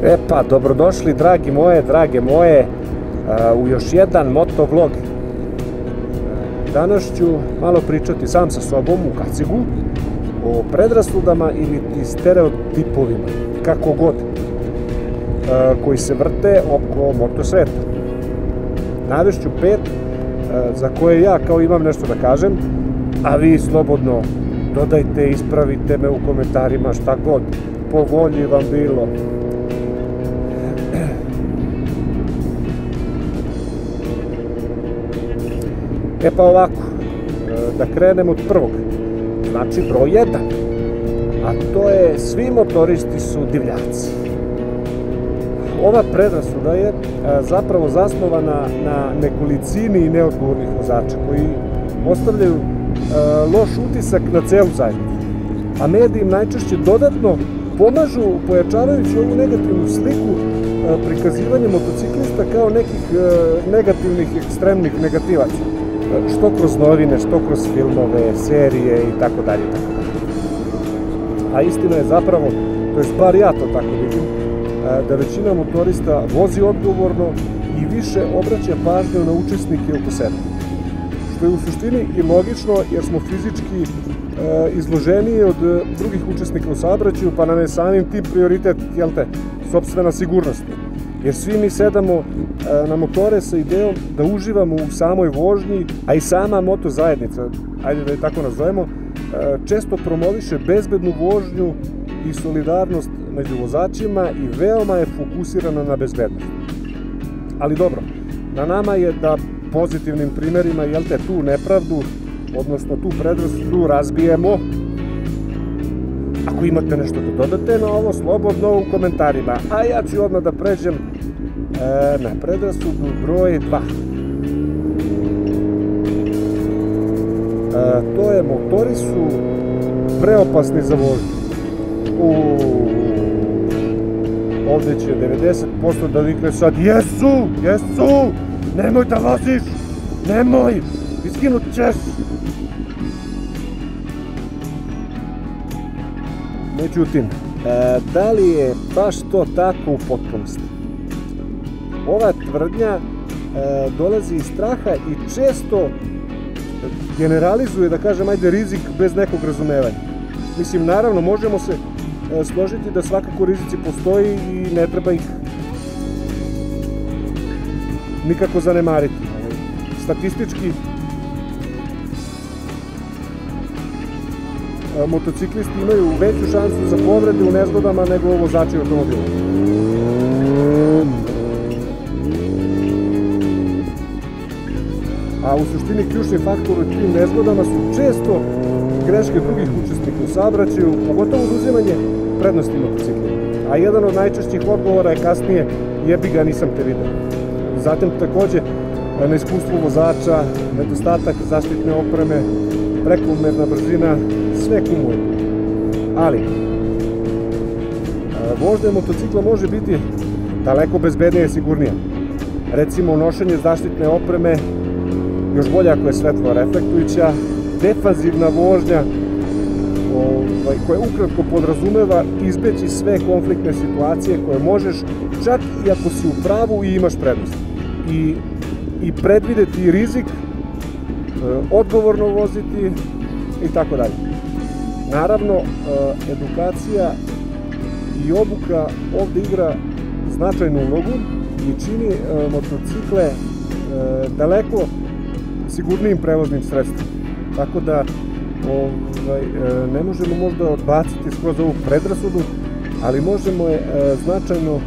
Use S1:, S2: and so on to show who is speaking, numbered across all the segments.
S1: E pa, dobrodošli drage moje, u još jedan motovlog. Danas ću malo pričati sam sa sobom u kacigu o predrasudama ili stereotipovima, kako god, koji se vrte oko motosveta. Navešću 5 za koje ja kao imam nešto da kažem, a vi slobodno dodajte, ispravite me u komentarima, šta god, po volji vam bilo. E pa ovako, da krenem od prvog, znači broj 1, a to je svi motoristi su divljaci. Ova predrasuda je zapravo zasnovana na nekolicini i neodgovornih vozača koji ostavljaju loš utisak na celu zajednicu, a mediji im najčešće dodatno pomažu pojačavajući ovu negativnu sliku prikazivanje motociklista kao nekih negativnih, ekstremnih negativaca, što kroz novine, što kroz filmove, serije i tako dalje. A istina je zapravo, to jest bar ja to tako vidim, da većina motorista vozi odgovorno i više obraća pažnju na učesnike oko sebe. Što je u suštini i logično, jer smo fizički izloženiji od drugih učesnika u saobraćaju, pa nam je samim tim prioritet, jel te, sopstvena sigurnost. Jer svi mi sedamo na motore sa idejom da uživamo u samoj vožnji, a i sama moto zajednica, ajde da je tako nazovemo, često promoviše bezbednu vožnju i solidarnost među vozačima i veoma je fokusirana na bezbednost. Ali dobro, na nama je da pozitivnim primerima, jel te, tu nepravdu, odnosno tu predrasudu razbijemo. Ako imate nešto da dodate na ovo, slobodno u komentarima, a ja ću odmah da pređem na predrasudu broj 2. To je motori su preopasni za vožnju. Ovdje će 90% da vikne sad jesu, nemoj da voziš, nemoj, iskinut ćeš. Međutim, da li je baš to tako u potpunosti? Ova tvrdnja dolazi iz straha i često generalizuje, da kažem, ajde, rizik bez nekog razumevanja. Mislim, naravno, možemo se složiti da svakako rizici postoji i ne treba ih nikako zanemariti. Statistički, motociklisti imaju veću šansu za povrede u nezgodama nego vozači automobila. A u suštini ključni faktor u tim nezgodama su često greške drugih učesnika u saobraćaju, pogotovo oduzimanje prednosti motociklima. A jedan od najčešćih odgovora je kasnije jebi ga, nisam te video. Zatim takođe neiskustvo vozača, nedostatak zaštitne opreme, prekomerna brzina, sve kumulira. Ali, vožnja motocikla može biti daleko bezbednija i sigurnija. Recimo, nošenje zaštitne opreme, još bolje ako je svetlo reflektujuća, defanzivna vožnja, koja ukratko podrazumeva izbeći sve konfliktne situacije koje možeš, čak i ako si u pravu i imaš prednost. I predvideti rizik, odgovorno voziti i tako dalje. Naravno, edukacija i obuka ovde igra značajnu ulogu i čini motocikle daleko sigurnijim prevoznim sredstvom. Tako da ne možemo možda odbaciti skroz ovu predrasudu, ali možemo je značajno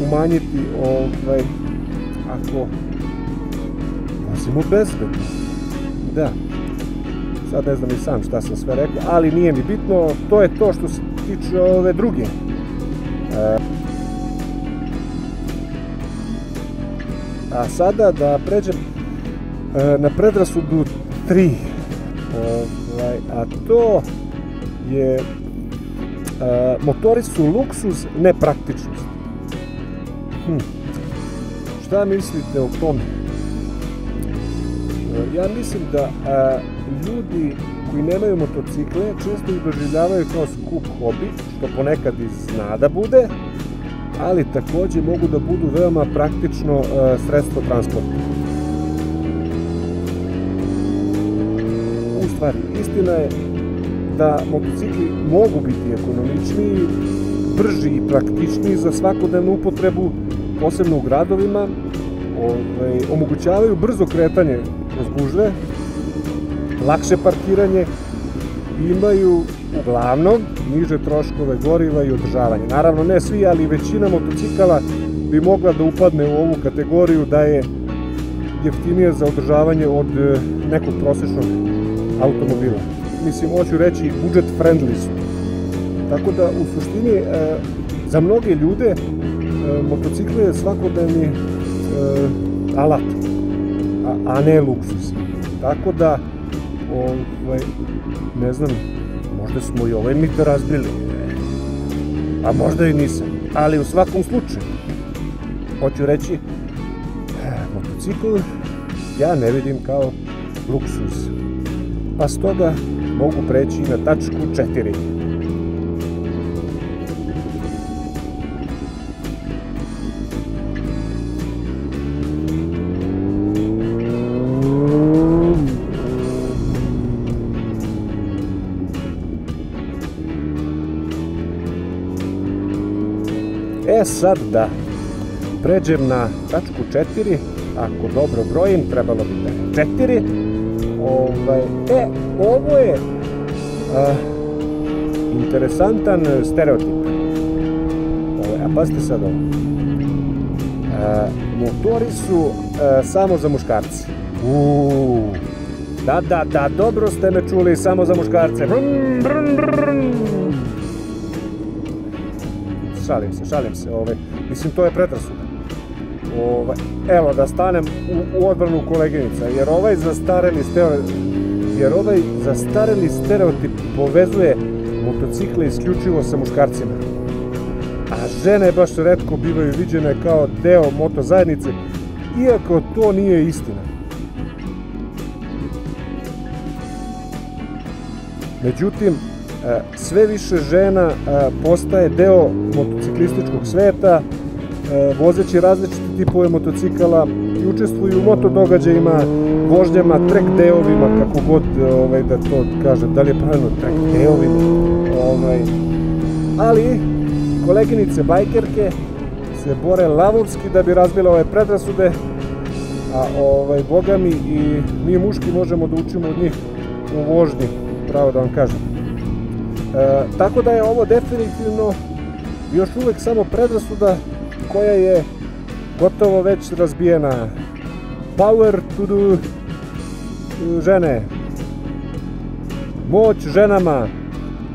S1: umanjiti ako vozimo bezbedno. Da, sad ne znam i sam šta sam sve rekao, ali nije mi bitno, to je to što se tiče ove druge. A sada da pređem na predrasudu 3, a to je motori su luksuz, ne praktičnost. Šta mislite o tome? Ja mislim da ljudi koji nemaju motocikle često ih doživljavaju kao skup hobi, što ponekad i zna da bude, ali takođe mogu da budu veoma praktično sredstvo transporta. U stvari, istina je da motocikli mogu biti ekonomičniji, brži i praktičniji za svakodnevnu upotrebu, posebno u gradovima, omogućavaju brzo kretanje kroz gužve, lakše parkiranje, imaju uglavnom niže troškove goriva i održavanja. Naravno ne svi, ali većina motocikala bi mogla da upadne u ovu kategoriju da je jeftinije za održavanje od nekog prosječnog automobila. Mislim, hoću reći budget friendly su. Tako da u suštini za mnoge ljude motocikl je svakodnevni alat, a ne luksuz. Tako da ne znam, možda smo i ovaj mit razbili, a možda i nisam, ali u svakom slučaju hoću reći motocikl ja ne vidim kao luksuz, pa stoga mogu preći na tačku 4. Sad da pređem na tačku 4, ako dobro brojim, trebalo bi da je 4. Ovo je interesantan stereotip. A pazite sad ovo. Motori su samo za muškarce. Da, dobro ste me čuli, samo za muškarce. Šalim se, mislim, to je predrasuda. Evo, da stanem u odbranu koleginica, jer ovaj zastareli stereotip povezuje motocikle isključivo sa muškarcima. A žene baš retko bivaju viđene kao deo moto zajednice, iako to nije istina. Međutim, sve više žena postaje deo motociklističkog sveta, vozeći različite tipove motocikala i učestvuju u moto događajima, vožnjama, trek deovima, kako god da to kaže, da li je pravilno trek deovima. Ali koleginice bajkerke se bore lavovski da bi razbile ove predrasude, a boga mi i mi muški možemo da učimo od njih u vožnji, pravo da vam kažem. Tako da je ovo definitivno još uvek samo predrasuda koja je gotovo već razbijena. Power to the žene, moć ženama,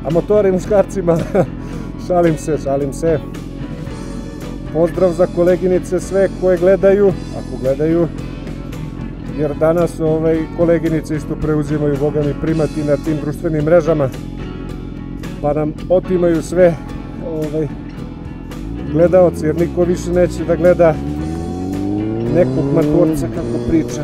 S1: a motori muškarcima. Šalim se. Pozdrav za koleginice sve koje gledaju, ako gledaju, jer danas koleginice isto preuzimaju, boga mi, primati na tim društvenim mrežama, pa nam otimaju sve gledaoci, jer niko više neće da gleda nekog matorca kako priča.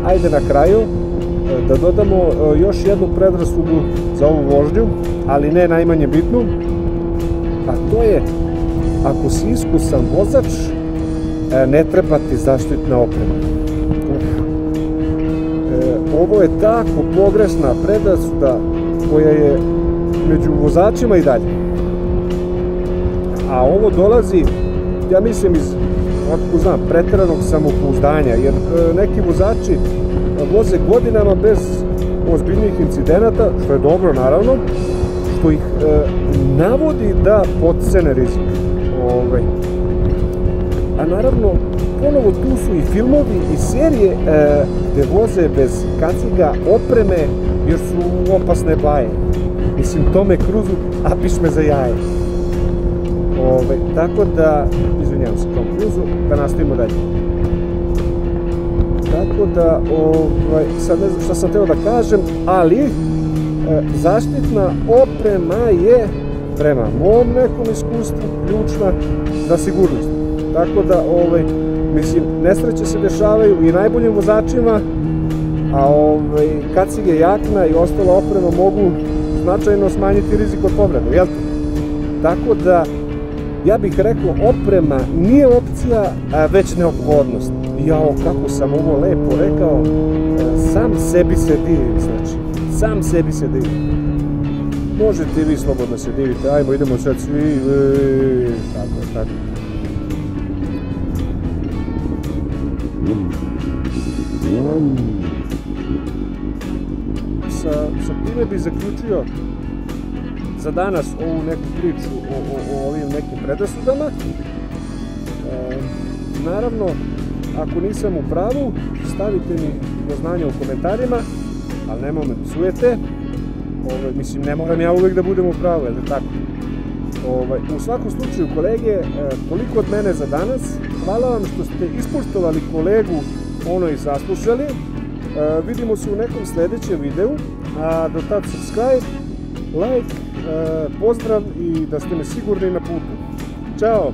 S1: Ajde na kraju da dodamo još jednu predrasudu za ovu vožnju, ali ne najmanje bitnu, a to je, ako si iskusan vozač, ne treba ti zaštitna oprema. Ovo je tako pogrešna predrasuda koja je među vozačima i dalje. A ovo dolazi, ja mislim, iz preteranog samopouzdanja, jer neki vozači voze godinama bez ozbiljnih incidenata, što je dobro naravno, što ih navodi da potcene rizik. A naravno, ponovo tu su i filmovi i serije gde voze bez kaciga, opreme, jer su opasne baje. Mislim, Tome Cruzu, a piš me za jaje. Tako da, izvinjavam se, Tom Cruzu, da nastavimo dalje. Tako tako da sad ne znam šta sam teo da kažem, ali zaštitna oprema je prema mom nekom iskustvu ključna za sigurnost. Tako da, mislim, nesreće se dešavaju i najboljim vozačima, a kacige, jakna i ostala oprema mogu značajno smanjiti rizik od povrede, jel' tako da, ja bih rekao, oprema nije opcija, već neophodnost. Jao, kako sam ovo lepo rekao, sam sebi se divim, znači, sam sebi se divim. Možete i vi slobodno se divite, ajmo, idemo sad svi, tako. Sa time bih zaključio za danas ovu neku priču o ovim nekim predrasudama. Naravno, ako nisam u pravu, stavite mi do znanja u komentarima, ali nemoj me psujete. Mislim, ne moram ja uvek da budem u pravu, je li tako? U svakom slučaju, kolege, toliko od mene za danas. Hvala vam što ste ispoštovali kolegu i saslušali. Vidimo se u nekom sledećem videu, a do tad subscribe, like, pozdrav i da ste me sigurni na putu. Ćao!